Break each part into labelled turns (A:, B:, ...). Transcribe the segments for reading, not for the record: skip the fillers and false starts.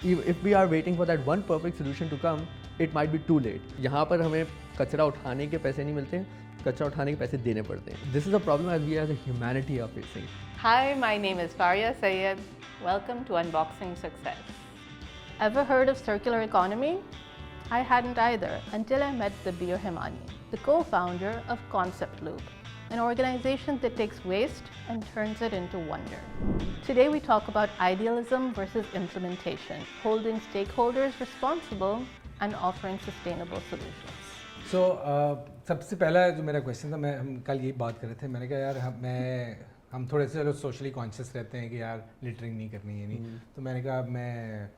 A: If we are waiting for that one perfect solution to come, it might be too late. यहाँ पर हमें कचरा उठाने के पैसे नहीं मिलते, कचरा उठाने के पैसे देने पड़ते हैं. This is a problem as we as a humanity are facing.
B: Hi, my name is Faria Sayed. Welcome to Unboxing Success. Ever heard of circular economy? I hadn't either until I met Dabeer Hemani, the co-founder of Concept Loop, an organization that takes waste and turns it into wonder. Today we talk about idealism versus implementation, holding stakeholders responsible and offering sustainable solutions.
C: So, सबसे पहला जो मेरा question था, हम कल यही बात कर रहे थे. मैंने कहा यार हम थोड़े से सोशली कॉन्शियस रहते हैं कि यार लिटरिंग नहीं करनी है नहीं. तो मैंने कहा मैं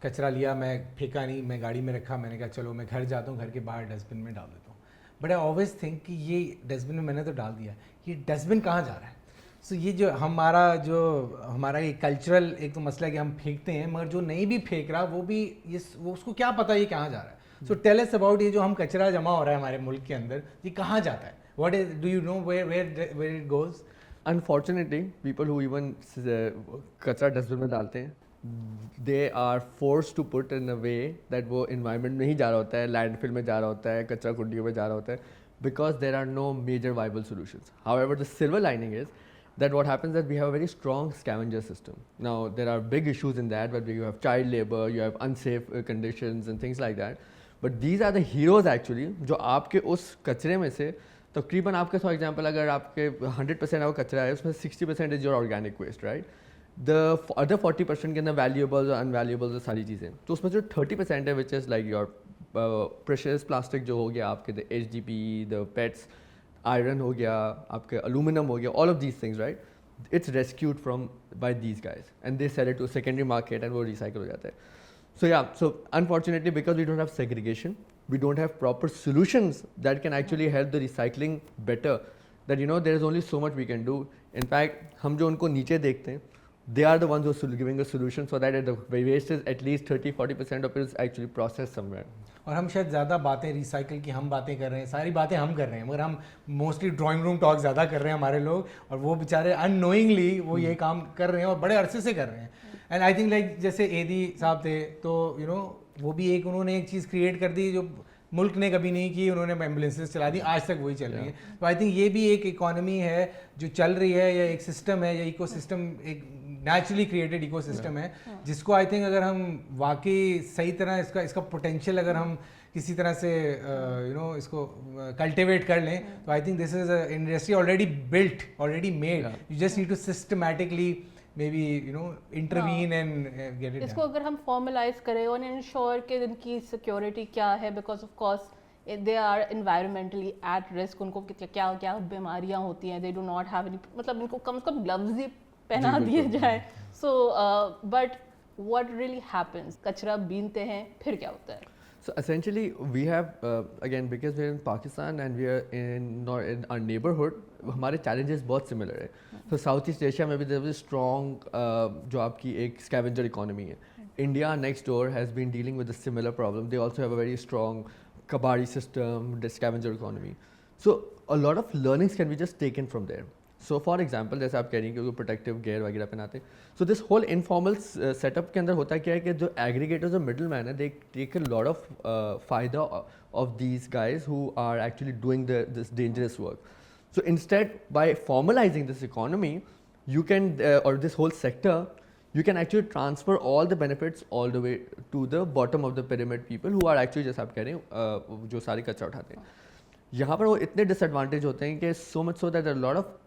C: कचरा लिया, मैं फेंका नहीं, मैं गाड़ी में रखा. मैंने कहा चलो मैं घर जाता हूँ, घर के बाहर डस्टबिन में डाल देता हूँ. बट आई ऑलवेज थिंक कि ये डस्टबिन में मैंने तो डाल दिया, ये डस्टबिन कहाँ जा रहा है. सो ये जो हमारा ये कल्चरल एक तो मसला है कि हम फेंकते हैं, मगर जो नहीं भी फेंक रहा वो उसको क्या पता ये कहाँ जा रहा है. सो टेल अस अबाउट ये जो हम कचरा जमा हो रहा है हमारे मुल्क के अंदर, ये कहाँ जाता है. What is, do you know where it goes.
A: Unfortunately, people who even कचरा डस्टबिन में डालते हैं, they are forced to put in a way that वो environment में ही जा रहा होता है, landfill में जा रहा होता है, कचरा कुंडियों में जा रहा होता है, because there are no major viable solutions. However, the silver lining is that what happens that we have a very strong scavenger system. Now, there are big issues in that, but you have child labor, you have unsafe conditions and things like that. But these are the heroes actually, जो आपके उस कचरे में से तकरीबन आपके for example अगर आपके 100% वो कचरा है, उसमें 60% is your organic waste, right. The other 40% के अंदर वैल्यूएबल्स और अनवैल्यूएबल्स सारी चीज़ें. तो उसमें जो 30% है which is like your precious plastic जो हो गया आपके, the HDP, the PETs, iron हो गया आपके, अलूमिनियम हो गया, all of these things, right. It's rescued from by these guys and they sell it to secondary market and वो रिसाइकल हो जाता है. So yeah, so unfortunately because we don't have segregation, we don't have proper solutions that can actually help the recycling better, that you know there is only so much we can do. In fact, हम जो उनको नीचे देखते हैं, they are the ones who are giving a solution so that the waste is at least 30-40% of it is actually processed somewhere.
C: और हम शायद ज़्यादा बातें रिसाइकिल की हम बातें कर रहे हैं, सारी बातें हम कर रहे हैं, मगर हम मोस्टली ड्राइंग रूम टॉक ज़्यादा कर रहे हैं हमारे लोग, और वो बेचारे अननोइंगली वो ये काम कर रहे हैं और बड़े अरसे से कर रहे हैं. एंड आई थिंक लाइक जैसे एदी साहब थे, तो यू नो वो भी उन्होंने एक चीज़ क्रिएट कर दी जो मुल्क ने कभी नहीं की. उन्होंने एम्बुलेंसेस चला दी, आज तक वही चल रही है. तो आई थिंक ये भी एक इकोनॉमी है जो चल रही है, या एक सिस्टम है, या इकोसिस्टम, एक नेचुरली क्रिएटेड इकोसिस्टम है, जिसको आई थिंक अगर हम वाकई सही तरह इसका पोटेंशियल अगर हम किसी तरह से इसको कल्टिवेट कर लें, तो I think this is a industry already built, already made. You just need to systematically maybe intervene and get it
B: इसको
C: done.
B: अगर हम formalize करें और ensure कि इनकी security क्या है, because of course they are environmentally at risk, उनको क्या क्या बीमारियां होती हैं, they do not have any, मतलब इनको कम से कम gloves ही पहना दिए जाए. So but what really happens, कचरा बीनते हैं, फिर क्या होता है?
A: So essentially we have again because we're in Pakistan and we are in our neighborhood, हमारे challenges बहुत similar है. So South East Asia में भी there is strong जो आपकी एक scavenger economy है. India next door has been dealing with a similar problem. They also have a very strong kabadi system, the scavenger economy. So a lot of learnings can be just taken from there. So for example, जैसे आप कह रही हैं कि वो protective gear वगैरह पहनाते हैं. So this whole informal setup के अंदर होता क्या है कि जो aggregators और middlemen है, they take a lot of फायदा of these guys who are actually doing this dangerous work. So instead, by formalizing this economy, you can or this whole sector, you can actually transfer all the benefits all the way to the bottom of the pyramid people who are actually जैसे आप कह रहे हैं जो सारी कचरा उठाते हैं. यहाँ पर वो इतने disadvantage होते हैं कि so much so that a lot of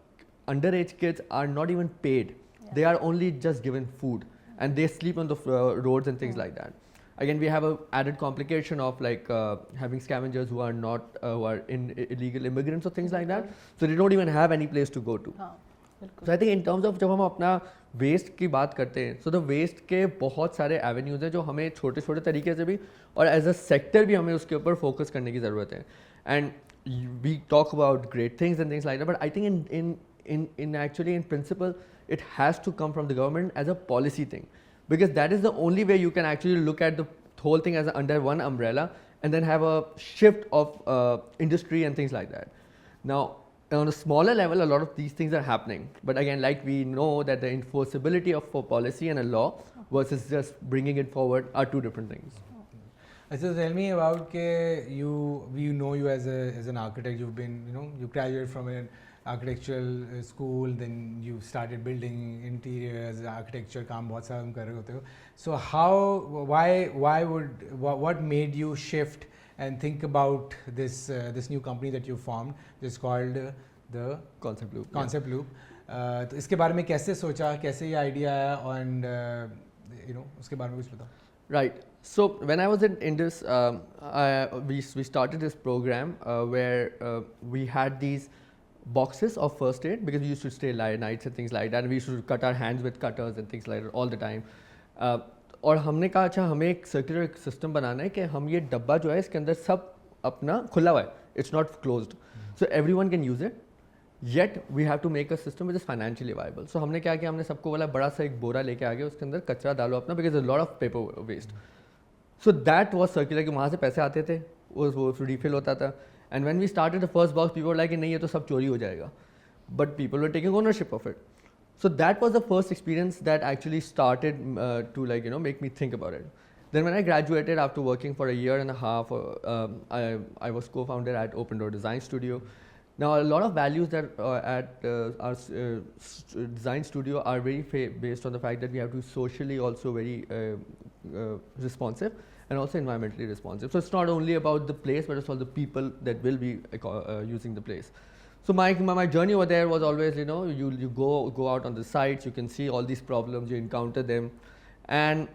A: underage kids are not even paid. They are only just given food and they sleep on the roads and things like that. Again, we have a added complication of like having scavengers who are not who are illegal immigrants or things like that. So they don't even have any place to go to. So I think in terms of जब हम अपना waste की बात करते हैं, so the waste के बहुत सारे avenues हैं जो हमें छोटे छोटे तरीके से भी और as a sector भी हमें उसके ऊपर focus करने की ज़रूरत है. And we talk about great things and things like that, but I think in actually in principle it has to come from the government as a policy thing, because that is the only way you can actually look at the whole thing as under one umbrella and then have a shift of industry and things like that. Now on a smaller level a lot of these things are happening, but again like we know that the enforceability of for policy and a law versus just bringing it forward are two different things.
C: So tell me about we know you as an architect. You've been, you graduated from an architectural school, then you started building interiors, architecture काम बहुत सारा तुम कर रहे होते हो. So what made you shift and think about this new company that you formed, this called the
A: Concept Loop.
C: Concept Loop. तो इसके बारे में कैसे सोचा, कैसे ये आइडिया आया, and उसके बारे में कुछ बताओ.
A: Right. So when I was in this, we started this program where we had these boxes of first aid because we used to stay nights and things like that. And we used to cut our hands with cutters and things like that all the time. और हमने कहा अच्छा हमें एक circular system बनाना है कि हम ये डब्बा जो है इसके अंदर सब अपना खुला हुआ है. It's not closed. So everyone can use it. Yet we have to make a system which is financially viable. So हमने क्या किया, हमने सबको बोला बड़ा सा एक बोरा लेके आ गए, उसके अंदर कचरा डालो अपना because there's a lot of paper waste. So that was circular कि वहाँ से पैसे आते थे, वो refill होता था. And when we started the first box, people were like नहीं ये तो सब चोरी हो जाएगा. But people were taking ownership of it. So that was the first experience that actually started to make me think about it. Then when I graduated after working for a year and a half, I was co-founder at Open Door Design Studio. Now a lot of values that at our design studio are very based on the fact that we have to be socially also very responsive and also environmentally responsive. So it's not only about the place but it's also the people that will be using the place. So my journey over there was always you go out on the sites, you can see all these problems, you encounter them, and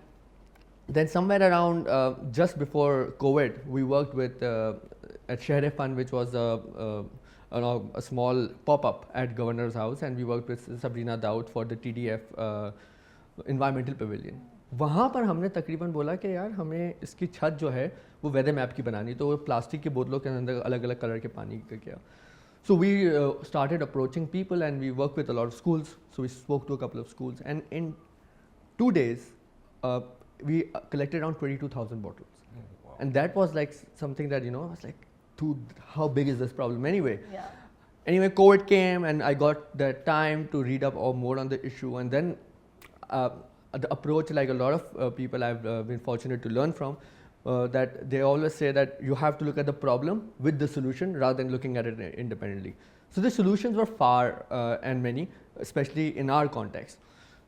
A: then somewhere around just before COVID we worked with at Shehre Fund, which was a small pop-up at Governor's House, and we worked with Sabrina Daud for the TDF environmental pavilion. वहाँ पर हमने तकरीबन बोला कि यार हमें इसकी छत जो है वो वेदर मैप की बनानी, तो वो प्लास्टिक की बोतलों के अंदर अलग अलग कलर के पानी का किया. So we started approaching people and we worked with a lot of schools. So we spoke to a couple of schools, and in 2 days we collected around 22,000 bottles. Wow. And that was like something that I was like, dude, how big is this problem anyway?
B: Yeah.
A: Anyway, COVID came and I got the time to read up more on the issue, and then the approach, like a lot of people I've been fortunate to learn from, that they always say that you have to look at the problem with the solution rather than looking at it independently. So the solutions were far and many, especially in our context.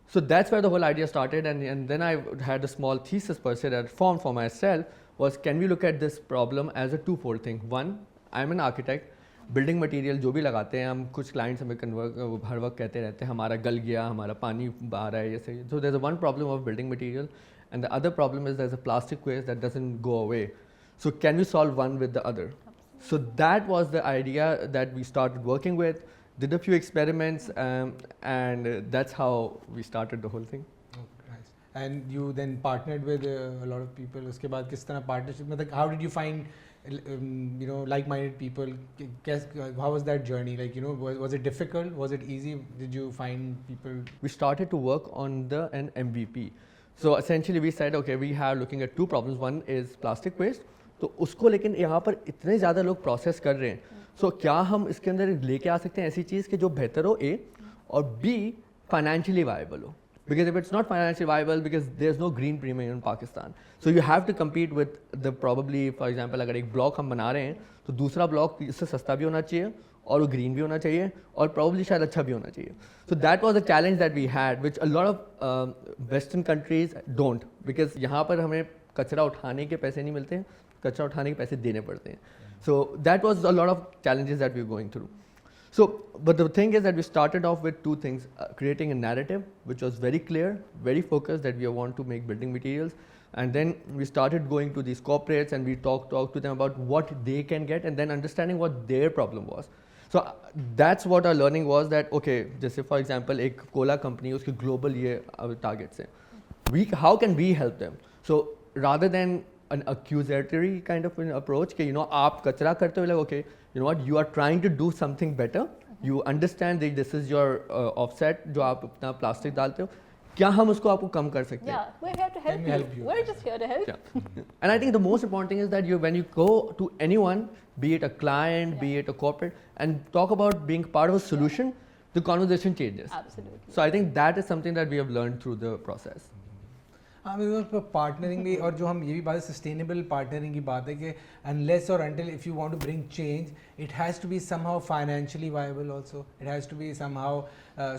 A: So that's where the whole idea started, and then I had a small thesis per se that I formed for myself was, can we look at this problem as a twofold thing? One, I'm an architect, building material जो भी लगाते हैं हम, कुछ clients हमें हर वक्त कहते रहते हैं हमारा गल गया, हमारा पानी आ रहा है, ये सही. So there's one problem of building material, and the other problem is there's a plastic waste that doesn't go away. So can we solve one with the other? So that was the idea that we started working with, did a few experiments, and that's how we started the whole thing.
C: Nice. And you then partnered with a lot of people. उसके बाद किस तरह partnership, मतलब how did you find like-minded people? How was that journey? Like, was it difficult? Was it easy? Did you find people?
A: We started to work on an MVP. So essentially we said, okay, we are looking at two problems. One is plastic waste. तो उसको लेकिन यहाँ पर इतने ज़्यादा लोग process कर रहे हैं, सो क्या हम इसके अंदर लेके आ सकते हैं ऐसी चीज़ कि जो बेहतर हो A, और B फाइनेंशियली वायबल हो. Because if it's not financially viable, because there's no green premium in Pakistan, so you have to compete with the probably, for example, अगर एक ब्लॉक हम बना रहे हैं तो दूसरा ब्लॉक इससे सस्ता भी होना चाहिए और वो ग्रीन भी होना चाहिए और probably शायद अच्छा भी होना चाहिए. So that was the challenge that we had, which a lot of Western countries don't, because यहाँ पर हमें कचरा उठाने के पैसे नहीं मिलते हैं, कचरा उठाने के पैसे देने पड़ते हैं. So that was a lot of challenges that we were going through. So, but the thing is that we started off with two things, creating a narrative which was very clear, very focused, that we want to make building materials, and then we started going to these corporates and we talked to them about what they can get and then understanding what their problem was. So that's what our learning was, that okay, just for example, एक cola company, उसके global ये targets हैं, how can we help them? So rather than an accusatory kind of an approach कि आप कचरा करते हो, like okay, you know what, you are trying to do something better, you understand that this is your offset जो आप अपना plastic डालते हो, क्या हम उसको आपको कम कर सकते हैं?
B: Yeah, we're here to help you. We're just here to help.
A: Yeah. And I think the most important thing is that when you go to anyone, be it a client, be it a corporate, and talk about being part of a solution, the conversation changes.
B: Absolutely.
A: So I think that is something that we have learned through the process.
C: हाँ मतलब partnering भी, और जो हम ये भी बात sustainable partnering की बात है कि अनलेस और until if you want to bring change it has to be somehow financially viable also, it has to be somehow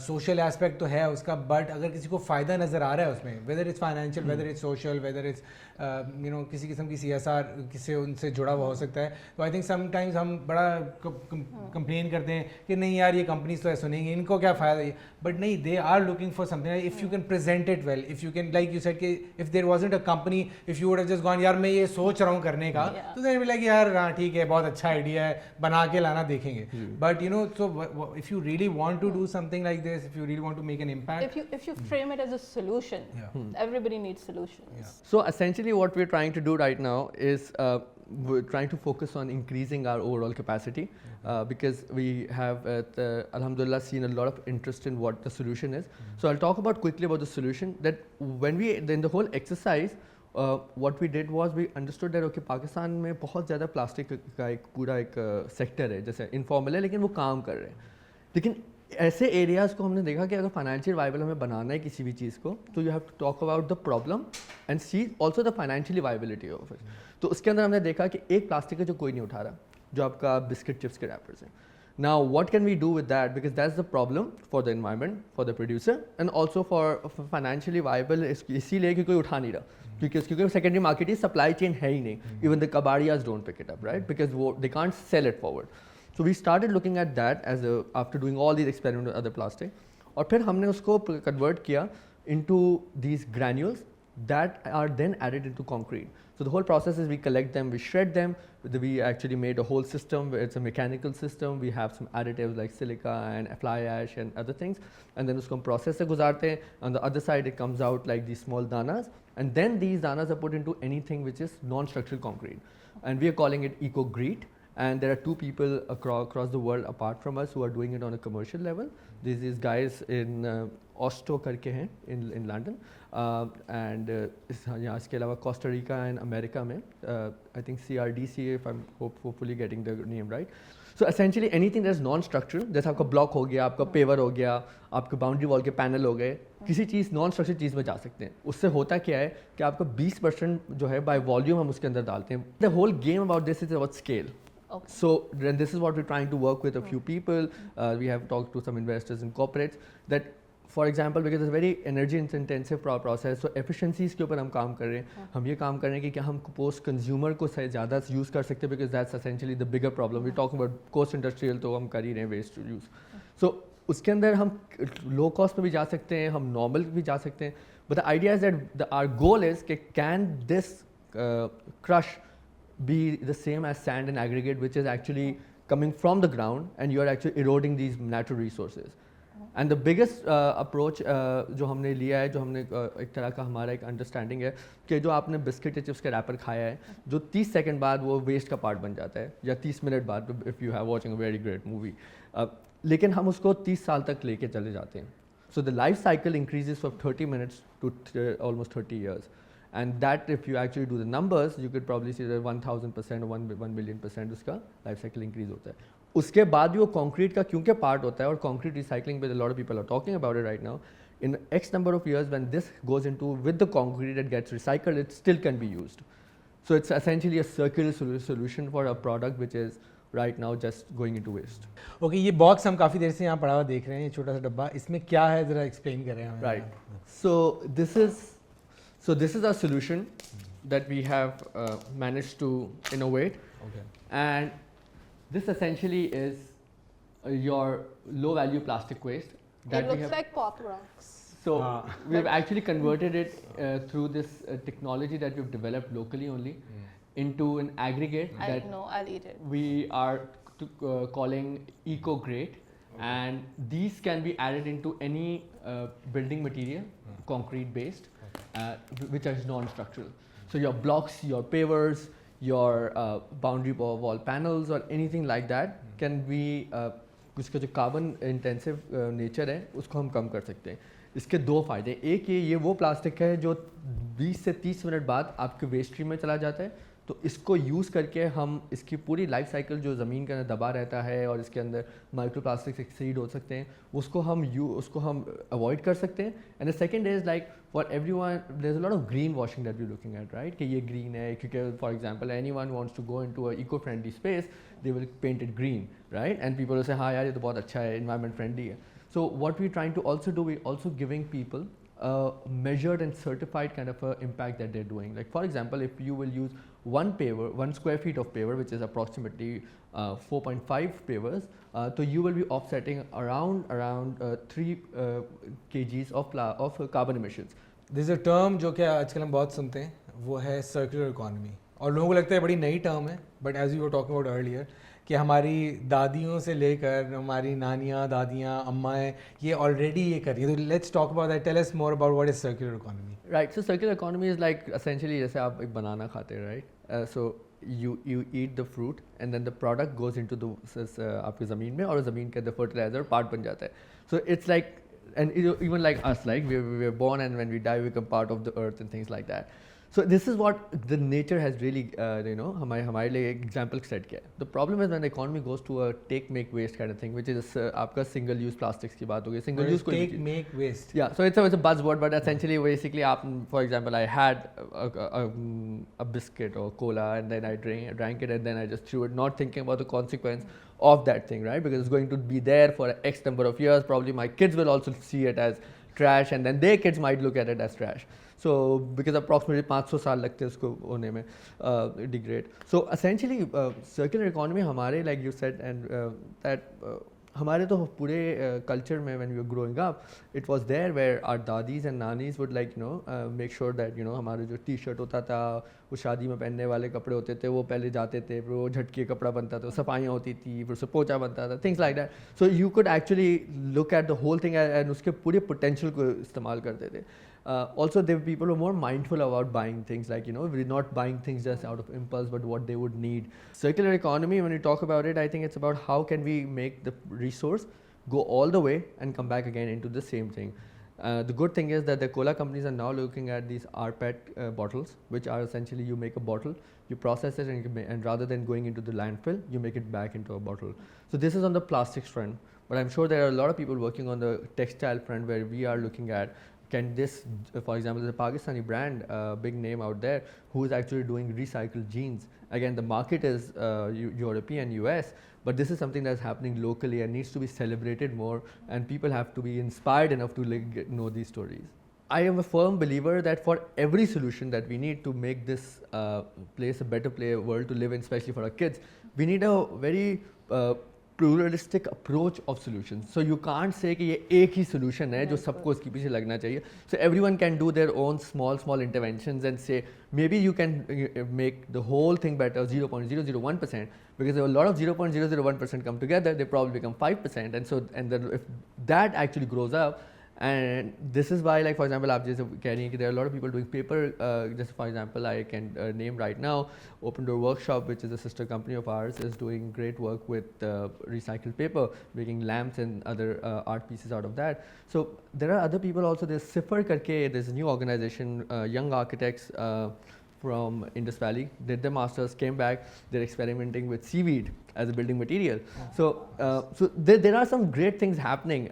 C: social aspect तो है उसका, बट अगर किसी को फ़ायदा नज़र आ रहा है उसमें, whether it's financial, whether it's social, whether it's you know किसी किस्म की CSR किसी उनसे जुड़ा हुआ हो सकता है, तो आई थिंक समटाइम्स हम बड़ा कंप्लेन करते हैं कि नहीं यार ये कंपनीज तो ऐसा नहीं, इनको क्या फ़ायदा, बट नहीं, they are looking for something if you can present it well, if you can like you said कि if there wasn't a company, if you would have just gone यार मैं ये सोच रहा हूँ करने का, तो देन बी लाइक यार हाँ ठीक है बहुत अच्छा आइडिया है, बना के लाना देखेंगे, but you know so if you really want to do something like this, if you really want to make an impact,
B: if you frame it as a solution, everybody needs solutions.
A: So essentially what we're trying to do right now is we're trying to focus on increasing our overall capacity because we have alhamdulillah seen a lot of interest in what the solution is. So I'll talk about quickly about the solution, that when we in the whole exercise what we did was we understood that okay Pakistan में बहुत ज़्यादा plastic का एक पूरा एक sector है, जैसे informal है लेकिन वो काम कर रहे हैं, लेकिन ऐसे एरियाज़ को हमने देखा कि अगर फाइनेंशियल वाइबल हमें बनाना है किसी भी चीज़ को, तो you have to talk about the problem and see also the financially viability of it. तो उसके अंदर हमने देखा कि एक प्लास्टिक है जो कोई नहीं उठा रहा, जो आपका बिस्किट चिप्स के रैपर्स हैं. Now what can we do with that, because that's the problem for the environment, for the producer and also for financially viable, इसीलिए कि कोई उठा नहीं रहा, क्योंकि सेकेंडरी मार्केट ही सप्लाई चेन है ही नहीं, इवन द कबाड़ियाज don't pick it up, right, because वो they can't sell it forward. So we started looking at that as after doing all these experiments with other plastic, और फिर हमने उसको convert किया into these granules that are then added into concrete. So the whole process is we collect them, we shred them, we actually made a whole system where it's a mechanical system, we have some additives like silica and fly ash and other things, and then उसको हम process से गुजारते हैं. On the other side it comes out like these small danas, and then these danas are put into anything which is non-structural concrete, and we are calling it eco-grete. And there are two people across the world apart from us who are doing it on a commercial level. There's these guys in Osto करके हैं in London, and यहाँ इसके अलावा Costa Rica and America में I think CRDC, if I'm hopefully getting the name right. So essentially anything that is non-structural, जैसे आपका block हो गया, आपका पेवर हो गया, आपके बाउंड्री वॉल के पैनल हो गए, किसी चीज़ नॉन स्ट्रक्चरल चीज़ में जा सकते हैं. उससे होता क्या है कि आपका 20% जो है बाय वॉल्यूम हम उसके अंदर डालते हैं. The whole game about this is about scale.
B: Okay.
A: So then this is what we're trying to work with a few people. We have talked to some investors and corporates that, for example, because it's a very energy intensive process, so efficiencies के ऊपर हम काम कर रहे हैं. हम ये काम कर रहे हैं कि क्या हम post consumer को ज़्यादा यूज़ कर सकते हैं, because that's essentially the bigger problem. We're talking about post industrial, तो हम कर ही रहे हैं waste to use. So उसके अंदर हम low cost में भी जा सकते हैं, हम normal भी जा सकते हैं. But the idea is that our goal is कि can this crush be the same as sand and aggregate, which is actually coming from the ground and you are actually eroding these natural resources. And the biggest approach जो हमने लिया है, जो हमने एक तरह का हमारा एक अंडरस्टैंडिंग है कि जो आपने बिस्किट या चिप्स के रैपर खाया है, जो 30 सेकंड बाद वो वेस्ट का पार्ट बन जाता है, या 30 मिनट बाद if you have watching a very great movie, लेकिन हम उसको 30 साल तक लेके चले जाते हैं. So the life cycle increases from 30 minutes to almost 30 years. And that if you actually do the numbers, you could probably see that 1000% or 1 billion% उसका life cycle increase होता है. उसके बाद भी वो concrete का क्योंकि part होता है, और concrete recycling with a lot of people are talking about it right now. In X number of years, when this goes into with the concrete that gets recycled, it still can be used. So it's essentially a circular solution for a product which is right now just going into waste.
C: Okay, ये box हम काफ़ी देर से यहाँ पड़ा हुआ देख रहे हैं, छोटा सा डब्बा, इसमें क्या है ज़रा explain करें हमें.
A: Right. So this is our solution that we have managed to innovate.
C: Okay.
A: And this essentially is your low value plastic waste that
B: It
A: we
B: looks
A: have.
B: like pop rocks.
A: So we've actually converted it through this technology that we've developed locally only into an aggregate
B: I
A: that
B: know, I'll eat it.
A: we are calling eco-grade, and these can be added into any building material, concrete based, which is non-structural. So your blocks, your pavers, your boundary wall panels or anything like that can be उसका जो carbon intensive nature है उसको हम कम कर सकते हैं. इसके दो फ़ायदे, एक ये वो प्लास्टिक है जो 20 से 30 मिनट बाद आपके वेस्ट स्ट्रीम में चला जाता है, तो इसको यूज़ करके हम इसकी पूरी लाइफ साइकिल जो ज़मीन के अंदर दबा रहता है और इसके अंदर माइक्रो प्लास्टिक्स एक्सीड हो सकते हैं, उसको हम अवॉइड कर सकते हैं. And the second is like for everyone there is a lot of green washing that we looking at, right, कि ये ग्रीन है क्योंकि for example anyone wants to go into a eco friendly space, they will paint it green, right, and people will say हाँ यार ये तो बहुत अच्छा है, एनवायरनमेंट फ्रेंडली है. So what we're trying to also do, we're also giving people measured and certified kind of impact that they're doing. Like for example, if you will use 1 square feet of paver, which is approximately 4.5 pavers, so you will be offsetting around 3 kgs of carbon emissions.
C: This a term जो कि आजकल हम बहुत सुनते हैं, वो है circular economy, और लोगों को लगता है बड़ी नई टर्म है, but as you were talking about earlier कि हमारी दादियों से लेकर हमारी नानियाँ, दादियाँ, अम्माएँ ये ऑलरेडी ये कर रही है. तो let's talk about that. Tell us more about what is circular economy.
A: Right, so circular economy is like essentially जैसे आप एक बनाना खाते हैं, right, so you eat the fruit and then the product goes into the आपकी ज़मीन में और ज़मीन के अंदर fertilizer पार्ट बन जाता है. So it's like, and even like us, like we are born and when we die we become part of the earth and things like that. So this is what the nature has really हमारे लिए एक example set किया है. The problem is when the economy goes to a take make waste kind of thing, which is आपका single use plastics की बात हो गई. Single use
C: take make waste.
A: Yeah, so it's a buzzword, but essentially basically आप, for example, I had a biscuit or cola and then I drank it and then I just threw it, not thinking about the consequence of that thing, right? Because it's going to be there for X number of years. Probably my kids will also see it as trash and then their kids might look at it as trash. So because approximately 500 साल लगते हैं उसको होने में degrade. So essentially circular economy हमारे, like you said, and that हमारे तो पूरे culture में when we were growing up, it was there where our dadis and nanis would like make sure that हमारे जो t-shirt होता था, वो शादी में पहनने वाले कपड़े होते थे, वो पहले जाते थे, फिर वो झटके कपड़ा बनता था, सफाइयाँ होती थी, फिर उससे पोचा बनता था, things like that. So you could actually look at the whole thing and उसके पूरे potential को इस्तेमाल करते थे. Also, there were people who were more mindful about buying things, like we're not buying things just out of impulse, but what they would need. Circular economy, when we talk about it, I think it's about how can we make the resource go all the way and come back again into the same thing. The good thing is that the cola companies are now looking at these rPET bottles, which are essentially you make a bottle, you process it, and rather than going into the landfill, you make it back into a bottle. So this is on the plastics front, but I'm sure there are a lot of people working on the textile front where we are looking at, can this, for example, there's a Pakistani brand, big name out there, who is actually doing recycled jeans. Again, the market is European, US, but this is something that's happening locally and needs to be celebrated more, and people have to be inspired enough to know these stories. I am a firm believer that for every solution that we need to make this place a better world to live in, especially for our kids, we need a very pluralistic approach of solutions. So you can't say कि ये एक ही solution है जो सबको इसके पीछे लगना चाहिए. So everyone can do their own small interventions and say maybe you can make the whole thing better 0.001%, because if a lot of 0.001% come together, they probably become 5%, and then if that actually grows up. And this is why, like for example, आप जैसे कह रही हैं कि there are a lot of people doing paper. Just for example, I can name right now, Open Door Workshop, which is a sister company of ours, is doing great work with recycled paper, making lamps and other art pieces out of that. So there are other people also. There's Sifar karke, there's a new organization, young architects from Indus Valley, did their masters, came back, they're experimenting with seaweed as a building material. So there are some great things happening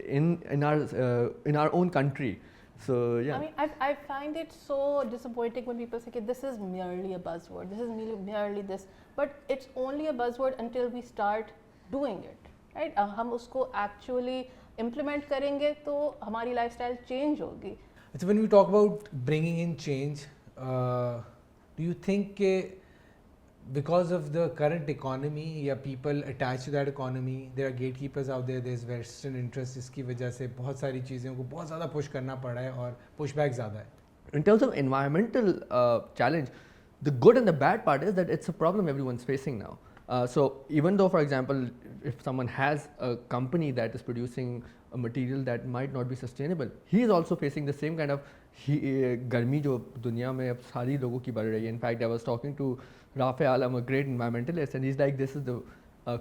A: in our own country. So yeah.
B: I mean, I find it so disappointing when people say, okay, this is merely a buzzword, this is merely this, but it's only a buzzword until we start doing it, right? हम उसको actually implement करेंगे तो हमारी lifestyle change होगी.
C: So when we talk about bringing in change, do you think because of the current economy या people attached to that economy, there are gatekeepers out there, there's Western interest, जिसकी वजह से बहुत सारी चीज़ों को बहुत ज़्यादा push करना पड़ रहा है और pushback ज़्यादा है?
A: In terms of environmental challenge, the good and the bad part is that it's a problem everyone's facing now. So even though, for example, if someone has a company that is producing a material that might not be sustainable, he is also facing the same kind of गर्मी जो दुनिया में अब सारी लोगों की बढ़ रही है. In fact, I was talking to Rafe Alam, a great environmentalist, and he's like, this is the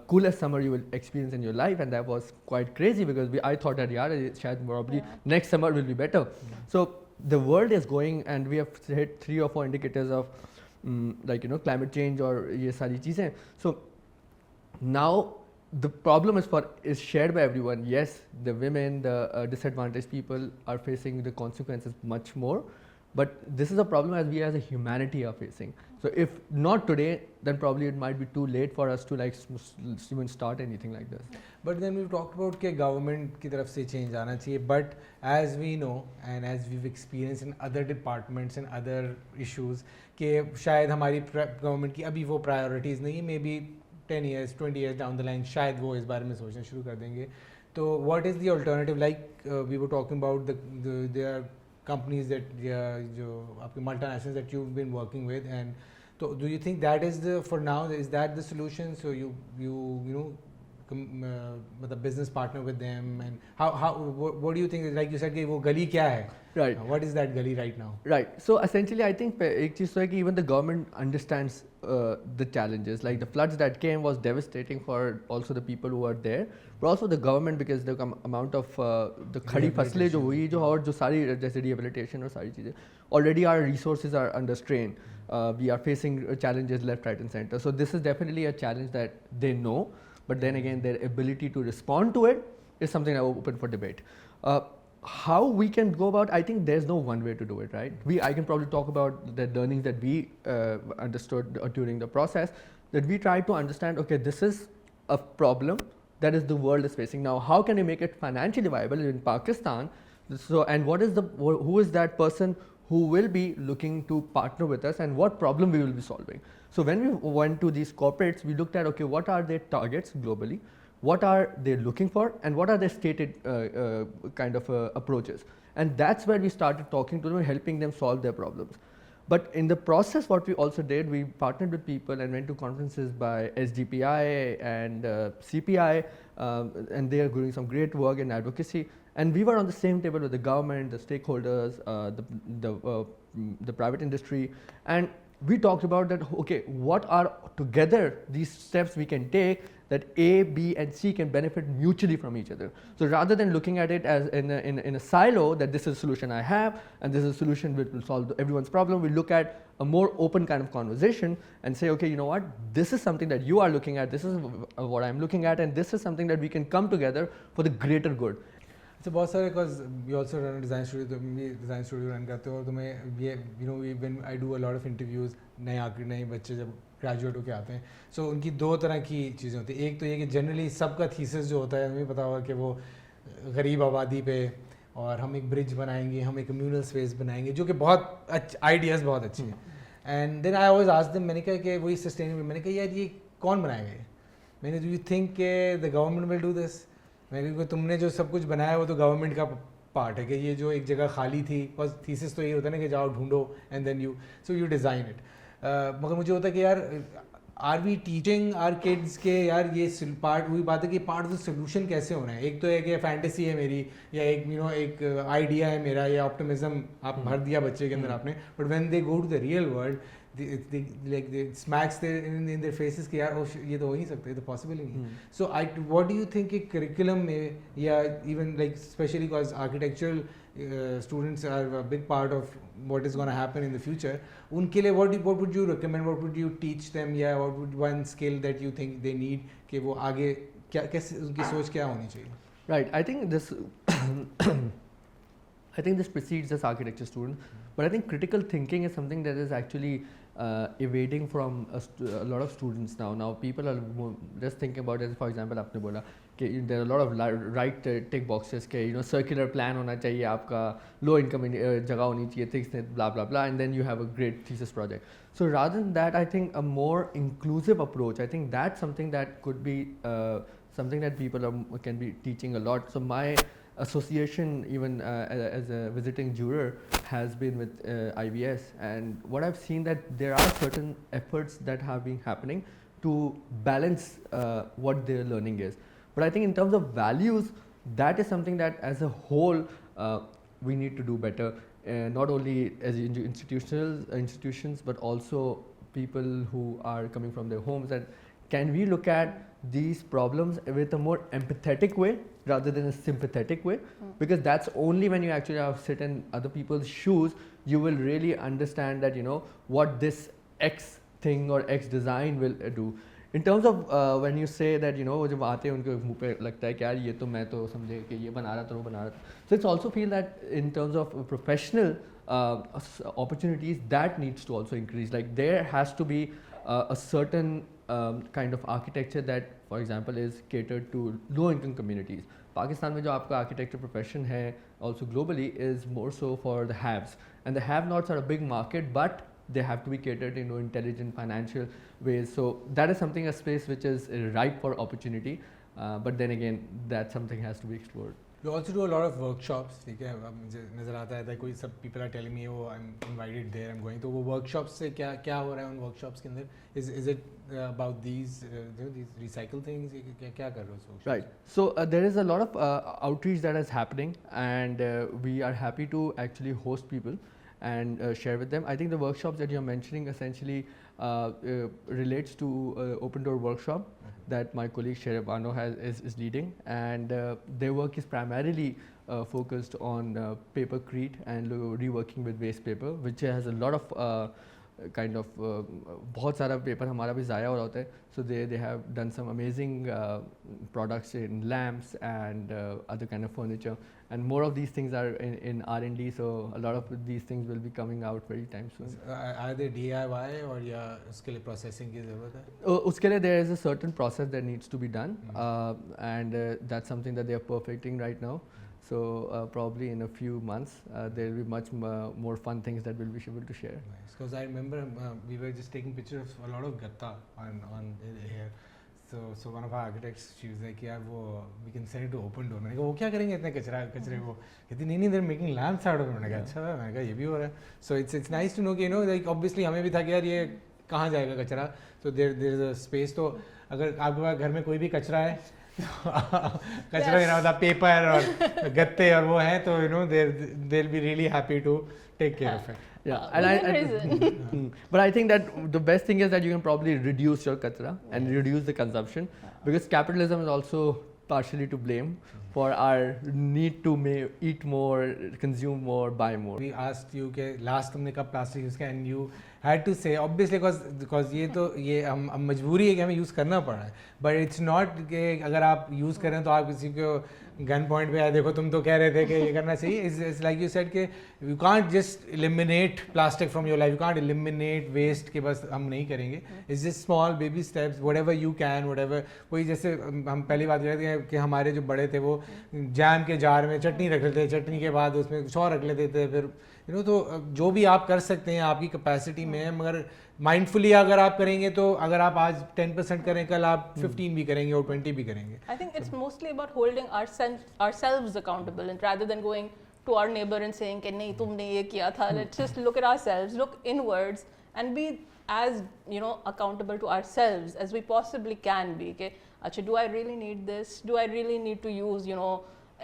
A: coolest summer you will experience in your life, and that was quite crazy because I thought that शायद probably next summer will be better. So the world is going, and we have hit 3 or 4 indicators of like climate change or ये सारी चीज़ें. So now the problem is shared by everyone. Yes, the women, the disadvantaged people are facing the consequences much more, but this is a problem as a humanity are facing. So if not today, then probably it might be too late for us to like even start anything like this.
C: But then we've talked about कि government की तरफ से change आना चाहिए, but as we know and as we've experienced in other departments and other issues कि शायद हमारी government की अभी वो priorities नहीं है, maybe 10 years, 20 years down the line शायद वो इस बारे में सोचना शुरू कर देंगे. तो what is the alternative? Like we were talking about there are companies that जो आपके multinationals that you've been working with, and so do you think that is for now, is that the solution? So you know with a business partner with them, and what do you think? Like you said कि वो गली क्या है?
A: Right.
C: What is that गली right now?
A: Right. So essentially, I think एक चीज़ तो है कि even the government understands the challenges. Like the floods that came was devastating for also the people who are there, but also the government, because the amount of the खड़ी फसलें जो हुई जो और जो सारी जैसे rehabilitation और सारी चीज़ें, already our resources are under strain. We are facing challenges left, right, and center. So this is definitely a challenge that they know, but then again, their ability to respond to it is something that open for debate. How we can go about, I think there's no one way to do it, right? I can probably talk about the learnings that we understood during the process, that we tried to understand, okay, this is a problem that is the world is facing. Now, how can we make it financially viable in Pakistan? So, and who is that person who will be looking to partner with us, and what problem we will be solving? So when we went to these corporates, we looked at, okay, what are their targets globally? What are they looking for, and what are their stated kind of approaches? And that's where we started talking to them, helping them solve their problems. But in the process, what we also did, we partnered with people and went to conferences by SGPI and CPI, and they are doing some great work in advocacy. And we were on the same table with the government, the stakeholders, the private industry, and we talked about that, okay, what are together these steps we can take that A, B, and C can benefit mutually from each other. So rather than looking at it as in a silo, that this is a solution I have and this is a solution which will solve everyone's problem, we look at a more open kind of conversation and say, okay, you know what, this is something that you are looking at, this is what I'm looking at, and this is something that we can come together for the greater good.
C: So बहुत सारे, because we also run a design studio, तो मैं design studio run करते हो, और तो मैं ये when I do a lot of interviews, नए बच्चे जब ग्रेजुएट होके आते हैं, so उनकी दो तरह की चीज़ें होती हैं. एक तो ये कि जनरली सबका थीसिस जो होता है, हमें पता होगा कि वो गरीब आबादी पे, और हम एक ब्रिज बनाएंगे, हम एक कम्युनल स्पेस बनाएंगे, जो कि बहुत आइडियाज़ बहुत अच्छे हैं. And then I always ask them, मैंने कहा कि वही सस्टेनेबल, मैंने कहा यार ये कौन बनाएगा ये? मैंने, डू यू थिंक के the government will do this? मैंने कहा तुमने जो सब कुछ बनाया वो तो गवर्नमेंट का पार्ट है, कि ये जो एक जगह खाली थी, बस थीसिस तो ये होता है ना कि जाओ ढूंढो and then you design it. मगर मुझे होता है कि यार are we teaching our kids के यार ये पार्ट, वही बात है कि पार्ट ऑफ द सोल्यूशन कैसे होना है. एक तो है कि फैंटेसी है मेरी, या एक एक आइडिया है मेरा, या ऑप्टिमिज्म आप भर दिया बच्चे के अंदर आपने, but when they go to the real world, they smacks in their faces कि यार ये तो हो ही सकता है, तो पॉसिबल ही नहीं. So what do you think कि curriculum में, या even like especially because architectural students are a big part of what is going to happen in the future, उनके लिए what would you recommend, what would you teach them, या what would one skill that you think they need कि वो आगे क्या, कैसे उनकी सोच क्या होनी चाहिए?
A: Right, I think this precedes this architecture student, but I think critical thinking is something that is actually evading from a lot of students now. Now people are just thinking about it. For example, आपने बोला कि there are a lot of right tick boxes के circular plan होना चाहिए आपका, low income जगह होनी चाहिए, things blah blah blah, and then you have a great thesis project. So rather than that, I think a more inclusive approach, I think that's something that could be something that people can be teaching a lot. So my association, even as a visiting juror, has been with IBS, and what I've seen that there are certain efforts that have been happening to balance what their learning is. But I think in terms of values, that is something that as a whole we need to do better, not only as institutions, but also people who are coming from their homes. And can we look at these problems with a more empathetic way rather than a sympathetic way? Because that's only when you actually have sit in other people's shoes, you will really understand that what this X thing or X design will do. In terms of when you say that, you know, वो जब आते हैं उनके मुंह पे लगता है कि यार ये तो मैं तो समझे कि ये बना रहा था वो बना रहा था. So it's also feel that in terms of professional opportunities, that needs to also increase. Like there has to be a certain kind of architecture that, for example, is catered to low-income communities. Pakistan में जो आपका architecture profession है, also globally, is more so for the haves, and the have-nots are a big market, but they have to be catered in intelligent financial ways. So that is something, a space which is ripe for opportunity, but then again, that something has to be explored.
C: We also do a lot of workshops. ठीक है, अब मुझे नज़र आता है कोई सब people are telling me oh I'm invited there, I'm going. तो वो workshops से क्या हो रहा है उन workshops के अंदर? Is it about these recycle things? क्या कर रहे हो workshops?
A: Right. So there is a lot of outreach that is happening, and we are happy to actually host people and share with them. I think the workshops that you're mentioning essentially relates to Open Door workshop that my colleague Sherebano is leading, and their work is primarily focused on papercrete and reworking with waste paper, which has a lot of kind of बहुत सारा paper हमारा भी ज़ाया हो रहा होता है. So they have done some amazing products in lamps and other kind of furniture, and more of these things are in R&D. So a lot of these things will be coming out very time soon.
C: Are they DIY or या उसके लिए processing की ज़रूरत है?
A: उसके लिए there is a certain process that needs to be done, and that's something that they are perfecting right now. So probably in a few months there will be much more fun things that we'll be able to share.
C: Nice, because I remember we were just taking pictures of a lot of gatta on here. So one of our architects, she was like, yeah, we can send it to Open Door. मैंने कहा वो क्या करेंगे इतने कचरे को? कहती नहीं they're making lamps out of it. मैंने कहा अच्छा है, मैंने कहा ये भी हो रहा है. So it's nice to know कि like obviously हमें भी था कि यार ये कहाँ जाएगा कचरा. So there is a space. तो अगर आपके पास घर में कोई भी कचरा है कचरा देना होता पेपर और गत्ते और वो हैं तो they'll be really happy to take care of it.
A: Yeah, but I think that the best thing is that you can probably reduce your kachra and reduce the consumption, because capitalism is also partially to blame for our need to eat more, consume more, buy more.
C: We asked you कि last तुमने कब plastic use किया, and you had to say obviously because ये हम मजबूरी है कि हमें use करना पड़ रहा है, but it's not कि अगर आप use कर रहे हैं तो आप किसी को गन पॉइंट पे आए देखो तुम तो कह रहे थे कि ये करना चाहिए. It's like you said कि you can't just eliminate plastic from your life, you can't eliminate waste कि बस हम नहीं करेंगे. It's just small baby steps, whatever you can, whatever. कोई जैसे हम पहली बात कर रहे थे कि हमारे जो बड़े थे वो जैम के जार में चटनी रख लेते थे, चटनी के बाद उसमें कुछ और रख लेते थे, फिर तो जो भी आप कर सकते हैं आपकी कैपेसिटी में है, मगर माइंडफुली अगर आप करेंगे तो अगर आप आज 10% करें कल आप 15 भी करेंगे और 20 भी करेंगे.
B: I think it's mostly about holding ourselves accountable, and rather than going to our neighbor and saying कि नहीं तुमने ये किया था, let's just look at ourselves, look inwards and be as accountable to ourselves as we possibly can be. कि अच्छा, do I really need this? Do I really need to use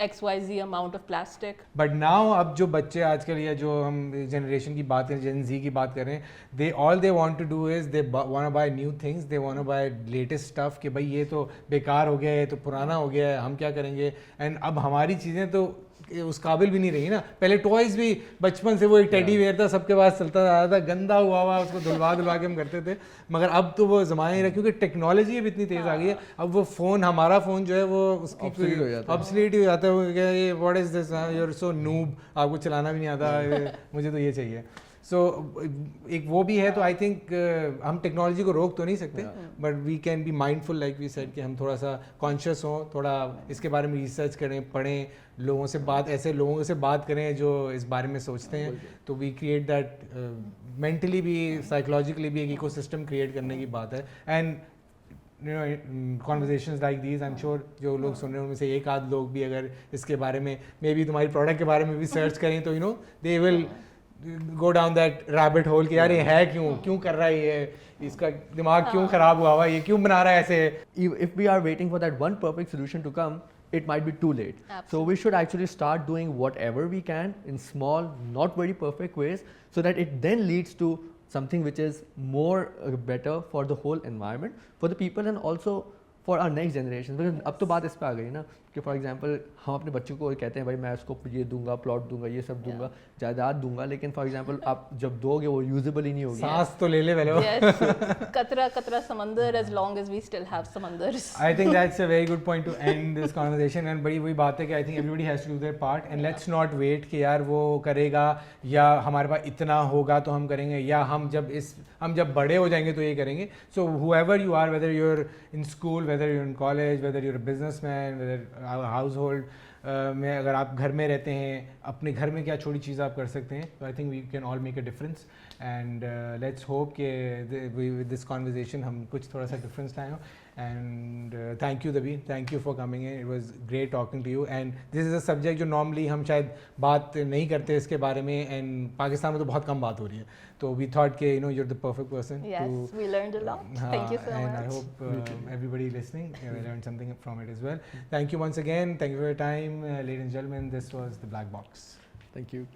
B: XYZ amount of plastic?
C: But now अब जो बच्चे आजकल या जो हम generation की बात करें, Gen Z की बात करें, all they want to do is they want to buy new things, they want to buy latest stuff कि भाई ये तो बेकार हो गया है, ये तो पुराना हो गया है, हम क्या करेंगे. And अब हमारी चीज़ें तो उस काबिल भी नहीं रही ना. पहले टॉयज भी बचपन से वो एक टेडी वेयर था, सबके पास चलता आ था, गंदा हुआ उसको धुलवा के हम करते थे, मगर अब तो वो ज़माना ही रहा क्योंकि टेक्नोलॉजी अब इतनी तेज़ आ गई है. अब वो फ़ोन, हमारा फ़ोन जो है वो उसकी ऑब्सोलीट हो जाता है. ये what is this, you are so noob, आपको चलाना भी नहीं आता, मुझे तो ये चाहिए. सो एक वो भी है. तो आई थिंक हम टेक्नोलॉजी को रोक तो नहीं सकते, but we can be mindful like we said कि हम थोड़ा सा कॉन्शियस हों, थोड़ा इसके बारे में रिसर्च करें, पढ़ें, लोगों से ऐसे लोगों से बात करें जो इस बारे में सोचते हैं. तो वी क्रिएट दैट मेंटली भी साइकोलॉजिकली भी एक इकोसिस्टम क्रिएट करने की बात है. And conversations like these, I'm sure जो लोग सुन रहे हैं उनमें से एक आध लोग भी अगर इसके बारे में मे बी तुम्हारी प्रोडक्ट के बारे में भी सर्च करें तो they will go down that rabbit hole कि यार ये है क्यों कर रहा है, ये इसका दिमाग क्यों खराब हुआ, ये क्यों बना रहा है ऐसे.
A: If we are waiting for that one perfect solution to come, it might be too late. Absolutely. So we should actually start doing whatever we can in small, not very perfect ways, so that it then leads to something which is more better for the whole environment, for the people, and also for our next generation. Because अब तो बात इस पे आ गई ना कि for example हम अपने बच्चों को कहते हैं भाई मैं उसको ये दूंगा, प्लॉट दूंगा, ये सब दूंगा, जायदाद दूंगा, लेकिन फॉर एग्जांपल आप जब दोगे वो यूजेबल ही नहीं होगी.
C: सांस तो ले ले पहले.
B: Yes, कतरा कतरा समंदर, as long as we still have samandars.
C: I think that's a very good point to end this conversation. And बड़ी वही बात है कि I think everybody has to do their part and let's not wait कि यार वो करेगा या हमारे पास इतना होगा तो हम करेंगे या हम जब बड़े हो जाएंगे तो ये करेंगे. So whoever you are, whether you're in school, whether you're in college, whether you're a businessman, whether a household में अगर आप घर में रहते हैं, अपने घर में क्या छोटी चीज़ आप कर सकते हैं. So I think we can all make a difference and let's hope कि with this conversation हम कुछ थोड़ा सा difference लाएं. And thank you Dabeer, thank you for coming in. It was great talking to you. And this is a subject जो normally हम शायद बात नहीं करते इसके बारे में, and पाकिस्तान में तो बहुत कम बात हो रही है. तो we thought कि you're the perfect person.
B: Yes, we learned a lot. Thank you so much.
C: And I hope everybody listening learned something from it as well. Thank you once again. Thank you for your time, ladies and gentlemen. This was the Black Box.
A: Thank you.